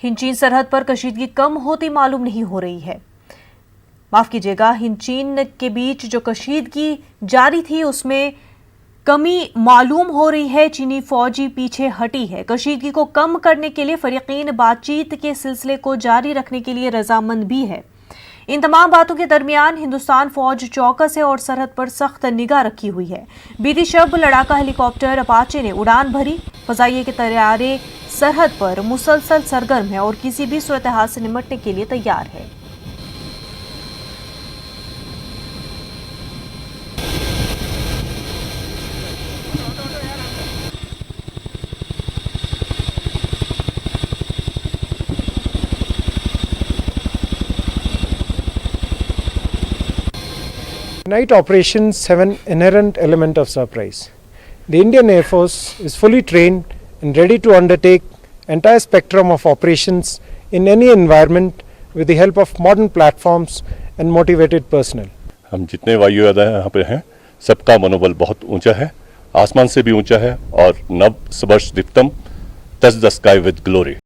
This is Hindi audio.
हिंद चीन सरहद पर कशीदगी कम होती मालूम नहीं हो रही है। माफ कीजिएगा, हिंद चीन के बीच जो कशीदगी जारी थी उसमें कमी मालूम हो रही है। चीनी फौजी पीछे हटी है। कशीदगी को कम करने के लिए फरीकीन बातचीत के सिलसिले को जारी रखने के लिए रजामंद भी है। इन तमाम बातों के दरमियान हिंदुस्तान फौज चौकस है और सरहद पर सख्त निगाह रखी हुई है। बीती शब लड़ाका हेलीकॉप्टर अपाचे ने उड़ान भरी। फज़ाइये के तैयारे सरहद पर मुसलसल सरगर्म है और किसी भी सूरत हाल से निपटने के लिए तैयार है। Night operations have an inherent element of surprise. The Indian Air Force is fully trained and ready to undertake entire spectrum of operations in any environment with the help of modern platforms and motivated personnel. हम जितने वायु योद्धा यहाँ पे हैं सबका मनोबल बहुत ऊंचा है, आसमान से भी ऊंचा है और नव स्पर्श दीप्तम touch the sky with glory.